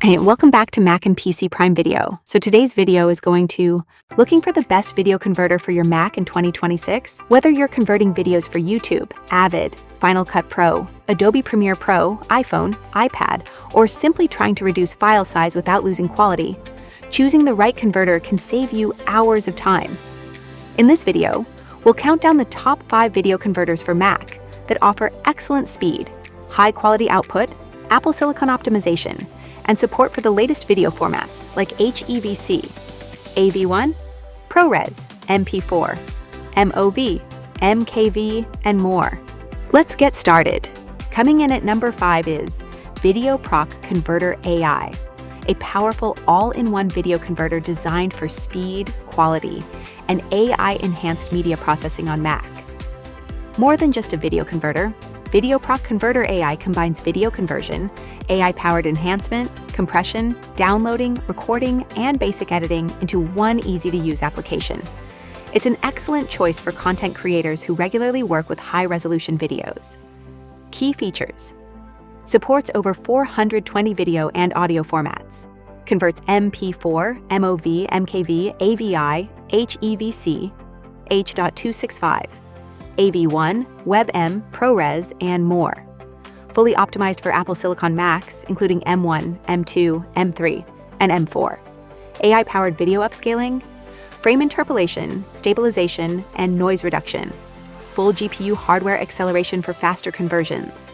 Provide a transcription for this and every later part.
Hey, welcome back to Mac and PC Prime Video. So today's video is looking for the best video converter for your Mac in 2026? Whether you're converting videos for YouTube, Avid, Final Cut Pro, Adobe Premiere Pro, iPhone, iPad, or simply trying to reduce file size without losing quality, choosing the right converter can save you hours of time. In this video, we'll count down the top 5 video converters for Mac that offer excellent speed, high-quality output, Apple Silicon optimization, and support for the latest video formats like HEVC, AV1, ProRes, MP4, Movavi, MKV, and more. Let's get started. Coming in at number 5 is VideoProc Converter AI, a powerful all-in-one video converter designed for speed, quality, and AI-enhanced media processing on Mac. More than just a video converter, VideoProc Converter AI combines video conversion, AI-powered enhancement, compression, downloading, recording, and basic editing into one easy-to-use application. It's an excellent choice for content creators who regularly work with high-resolution videos. Key features: supports over 420 video and audio formats, converts MP4, MOV, MKV, AVI, HEVC, H.265, AV1, WebM, ProRes, and more. Fully optimized for Apple Silicon Macs, including M1, M2, M3, and M4. AI-powered video upscaling, frame interpolation, stabilization, and noise reduction. Full GPU hardware acceleration for faster conversions.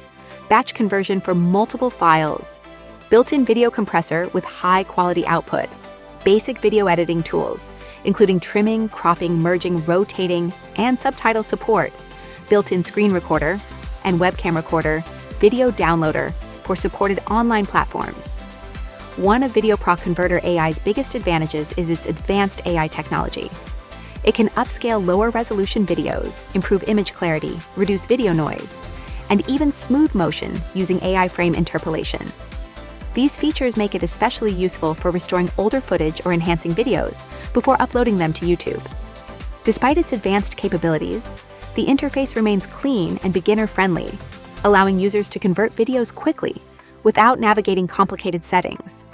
Batch conversion for multiple files. Built-in video compressor with high-quality output. Basic video editing tools, including trimming, cropping, merging, rotating, and subtitle support, built-in screen recorder and webcam recorder, video downloader for supported online platforms. One of VideoProc Converter AI's biggest advantages is its advanced AI technology. It can upscale lower resolution videos, improve image clarity, reduce video noise, and even smooth motion using AI frame interpolation. These features make it especially useful for restoring older footage or enhancing videos before uploading them to YouTube. Despite its advanced capabilities, the interface remains clean and beginner-friendly, allowing users to convert videos quickly without navigating complicated settings.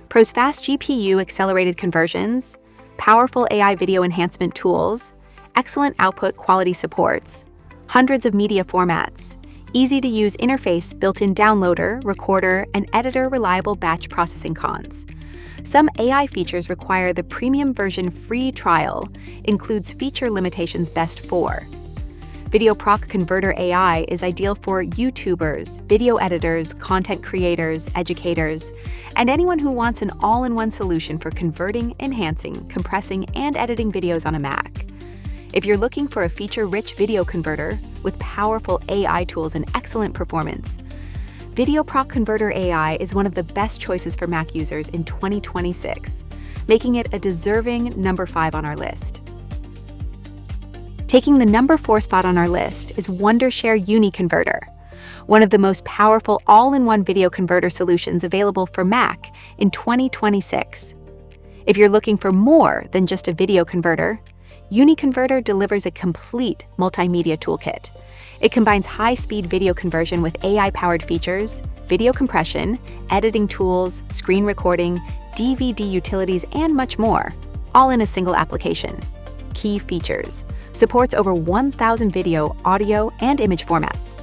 Pros: fast GPU accelerated conversions, powerful AI video enhancement tools, excellent output quality supports, hundreds of media formats, easy-to-use interface, built-in downloader, recorder, and editor reliable batch processing. Cons: some AI features require the premium version. Free trial includes feature limitations. Best for: VideoProc Converter AI is ideal for YouTubers, video editors, content creators, educators, and anyone who wants an all-in-one solution for converting, enhancing, compressing, and editing videos on a Mac. If you're looking for a feature-rich video converter with powerful AI tools and excellent performance, VideoProc Converter AI is one of the best choices for Mac users in 2026, making it a deserving number 5 on our list. Taking the number 4 spot on our list is Wondershare UniConverter, one of the most powerful all-in-one video converter solutions available for Mac in 2026. If you're looking for more than just a video converter, UniConverter delivers a complete multimedia toolkit. It combines high-speed video conversion with AI-powered features, video compression, editing tools, screen recording, DVD utilities, and much more, all in a single application. Key features: supports over 1,000 video, audio, and image formats.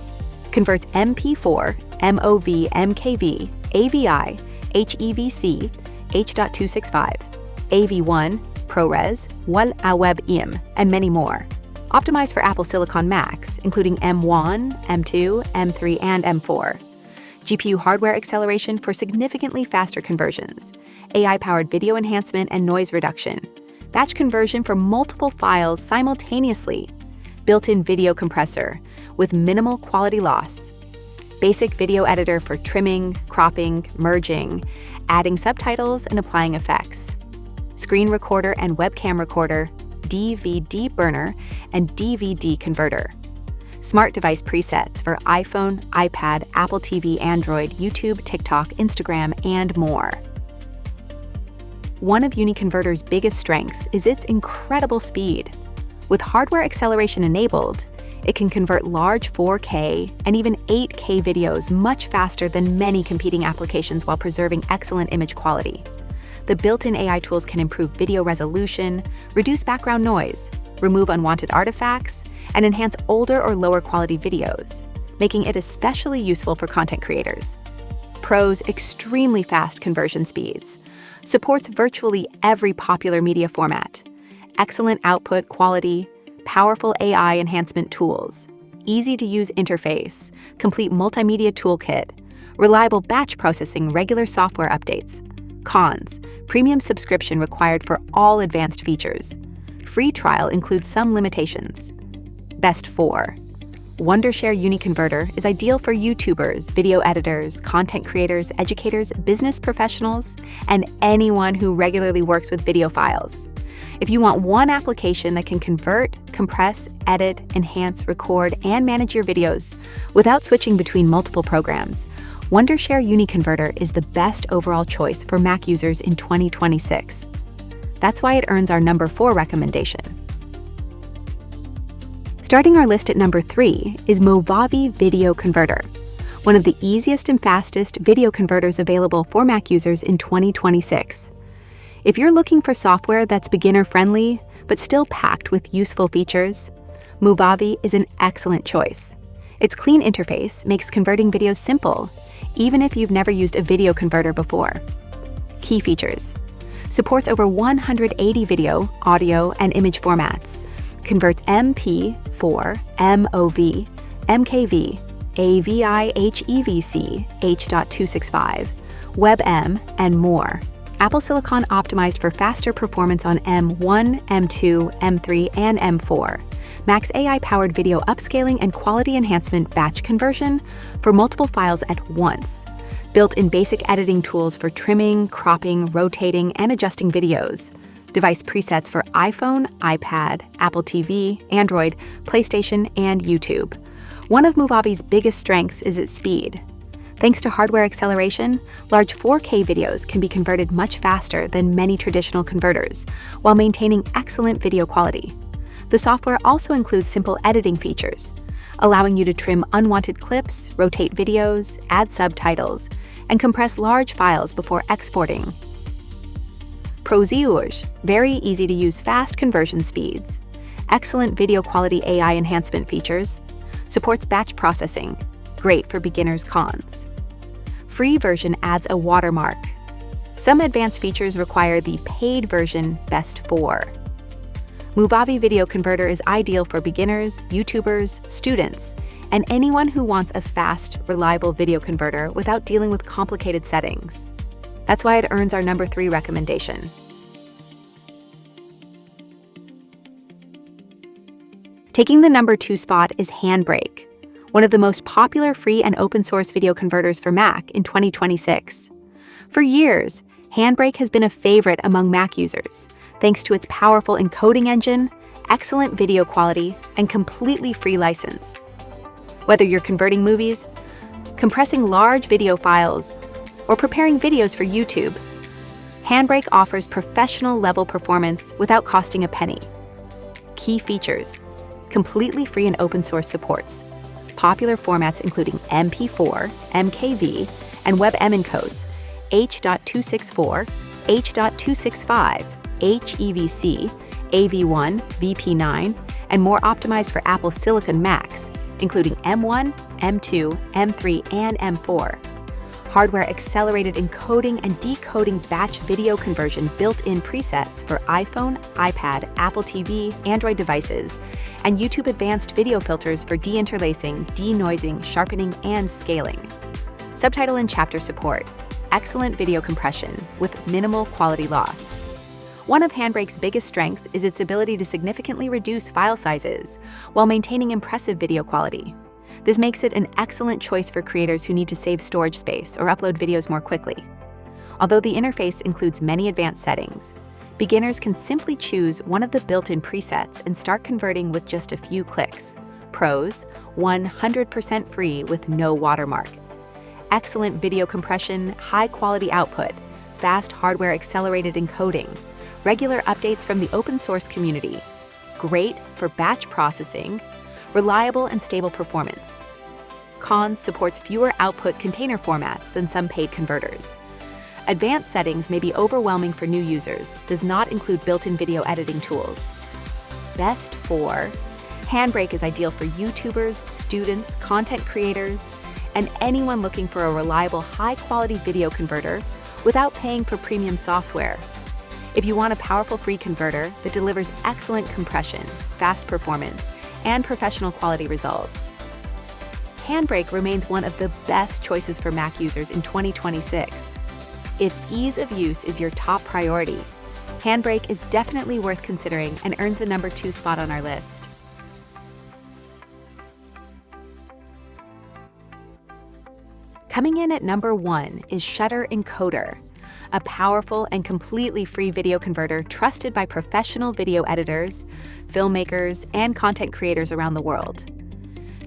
Converts MP4, MOV, MKV, AVI, HEVC, H.265, AV1, ProRes, WebM, and many more. Optimized for Apple Silicon Macs, including M1, M2, M3, and M4. GPU hardware acceleration for significantly faster conversions. AI-powered video enhancement and noise reduction. Batch conversion for multiple files simultaneously. Built-in video compressor with minimal quality loss. Basic video editor for trimming, cropping, merging, adding subtitles, and applying effects. Screen recorder and webcam recorder, DVD burner, and DVD converter. Smart device presets for iPhone, iPad, Apple TV, Android, YouTube, TikTok, Instagram, and more. One of UniConverter's biggest strengths is its incredible speed. With hardware acceleration enabled, It can convert large 4K and even 8K videos much faster than many competing applications while preserving excellent image quality. The built-in AI tools can improve video resolution, reduce background noise, remove unwanted artifacts, and enhance older or lower quality videos, making it especially useful for content creators. ProRes extremely fast conversion speeds, supports virtually every popular media format, excellent output quality, powerful AI enhancement tools, easy-to-use interface, complete multimedia toolkit, reliable batch processing, regular software updates. Cons: premium subscription required for all advanced features. Free trial includes some limitations. Best 4. Wondershare UniConverter is ideal for YouTubers, video editors, content creators, educators, business professionals, and anyone who regularly works with video files. If you want one application that can convert, compress, edit, enhance, record, and manage your videos without switching between multiple programs, Wondershare UniConverter is the best overall choice for Mac users in 2026. That's why it earns our number 4 recommendation. Starting our list at number 3 is Movavi Video Converter, one of the easiest and fastest video converters available for Mac users in 2026. If you're looking for software that's beginner-friendly, but still packed with useful features, Movavi is an excellent choice. Its clean interface makes converting videos simple, even if you've never used a video converter before. Key features: supports over 180 video, audio, and image formats, converts MP4, MOV, MKV, AVI, HEVC, H.265, WebM, and more. Apple Silicon optimized for faster performance on M1, M2, M3, and M4. Mac's AI-powered video upscaling and quality enhancement batch conversion for multiple files at once. Built-in basic editing tools for trimming, cropping, rotating, and adjusting videos. Device presets for iPhone, iPad, Apple TV, Android, PlayStation, and YouTube. One of Movavi's biggest strengths is its speed. Thanks to hardware acceleration, large 4K videos can be converted much faster than many traditional converters, while maintaining excellent video quality. The software also includes simple editing features, allowing you to trim unwanted clips, rotate videos, add subtitles, and compress large files before exporting. ProRes: very easy-to-use fast conversion speeds, excellent video quality AI enhancement features, supports batch processing, great for beginners. Cons: free version adds a watermark. Some advanced features require the paid version. Best 4. Movavi Video Converter is ideal for beginners, YouTubers, students, and anyone who wants a fast, reliable video converter without dealing with complicated settings. That's why it earns our number 3 recommendation. Taking the number 2 spot is HandBrake, one of the most popular free and open-source video converters for Mac in 2026. For years, HandBrake has been a favorite among Mac users, thanks to its powerful encoding engine, excellent video quality, and completely free license. Whether you're converting movies, compressing large video files, or preparing videos for YouTube, HandBrake offers professional-level performance without costing a penny. Key features: completely free and open-source supports, popular formats including MP4, MKV, and WebM encodes, H.264, H.265, HEVC, AV1, VP9, and more optimized for Apple Silicon Macs, including M1, M2, M3, and M4. Hardware accelerated encoding and decoding batch video conversion, built-in presets for iPhone, iPad, Apple TV, Android devices, and YouTube advanced video filters for deinterlacing, denoising, sharpening, and scaling. Subtitle and chapter support, excellent video compression with minimal quality loss. One of HandBrake's biggest strengths is its ability to significantly reduce file sizes while maintaining impressive video quality. This makes it an excellent choice for creators who need to save storage space or upload videos more quickly. Although the interface includes many advanced settings, beginners can simply choose one of the built-in presets and start converting with just a few clicks. Pros: 100% free with no watermark. Excellent video compression, high-quality output, fast hardware-accelerated encoding, regular updates from the open-source community, great for batch processing, Reliable and stable performance. Cons: supports fewer output container formats than some paid converters. Advanced settings may be overwhelming for new users, does not include built-in video editing tools. Best for: HandBrake is ideal for YouTubers, students, content creators, and anyone looking for a reliable, high-quality video converter without paying for premium software. If you want a powerful free converter that delivers excellent compression, fast performance, and professional quality results, HandBrake remains one of the best choices for Mac users in 2026. If ease of use is your top priority, HandBrake is definitely worth considering and earns the number 2 spot on our list. Coming in at number 1 is Shutter Encoder, a powerful and completely free video converter trusted by professional video editors, filmmakers, and content creators around the world.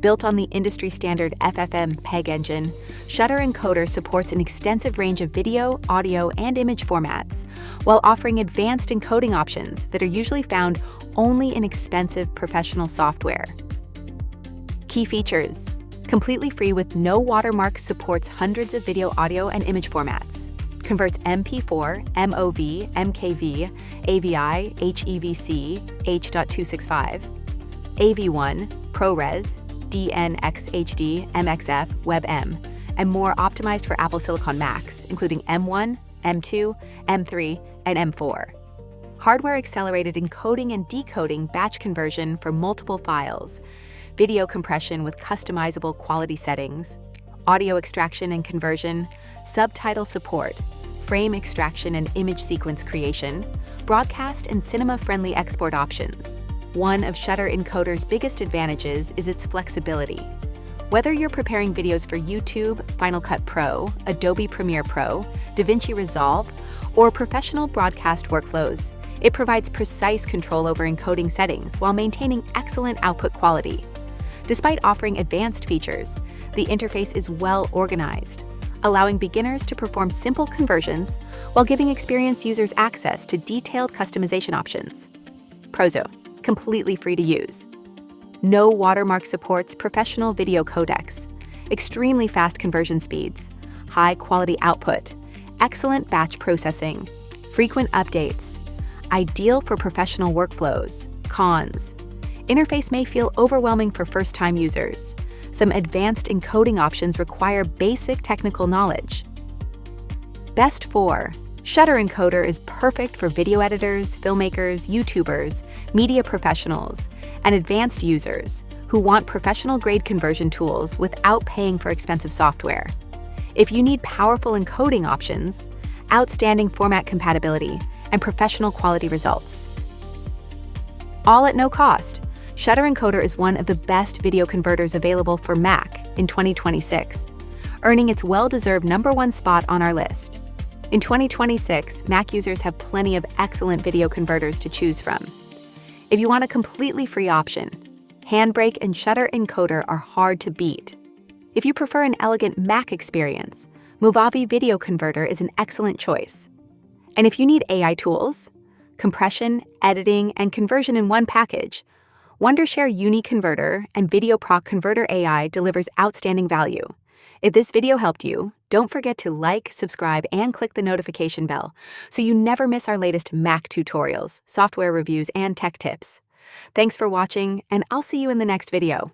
Built on the industry-standard FFmpeg engine, Shutter Encoder supports an extensive range of video, audio, and image formats, while offering advanced encoding options that are usually found only in expensive professional software. Key features: completely free with no watermark, supports hundreds of video, audio, and image formats. Converts MP4, MOV, MKV, AVI, HEVC, H.265, AV1, ProRes, DNxHD, MXF, WebM, and more, optimized for Apple Silicon Macs, including M1, M2, M3, and M4. Hardware-accelerated encoding and decoding batch conversion for multiple files, video compression with customizable quality settings, audio extraction and conversion, subtitle support, frame extraction and image sequence creation, broadcast and cinema-friendly export options. One of Shutter Encoder's biggest advantages is its flexibility. Whether you're preparing videos for YouTube, Final Cut Pro, Adobe Premiere Pro, DaVinci Resolve, or professional broadcast workflows, it provides precise control over encoding settings while maintaining excellent output quality. Despite offering advanced features, the interface is well organized, allowing beginners to perform simple conversions while giving experienced users access to detailed customization options. Pros: completely free to use. No watermark, supports professional video codecs, extremely fast conversion speeds, high quality output, excellent batch processing, frequent updates, ideal for professional workflows. Cons: interface may feel overwhelming for first-time users. Some advanced encoding options require basic technical knowledge. Best for: Shutter Encoder is perfect for video editors, filmmakers, YouTubers, media professionals, and advanced users who want professional-grade conversion tools without paying for expensive software. If you need powerful encoding options, outstanding format compatibility, and professional quality results, all at no cost, Shutter Encoder is one of the best video converters available for Mac in 2026, earning its well-deserved number 1 spot on our list. In 2026, Mac users have plenty of excellent video converters to choose from. If you want a completely free option, HandBrake and Shutter Encoder are hard to beat. If you prefer an elegant Mac experience, Movavi Video Converter is an excellent choice. And if you need AI tools, compression, editing, and conversion in one package, Wondershare UniConverter and VideoProc Converter AI delivers outstanding value. If this video helped you, don't forget to like, subscribe, and click the notification bell so you never miss our latest Mac tutorials, software reviews, and tech tips. Thanks for watching, and I'll see you in the next video.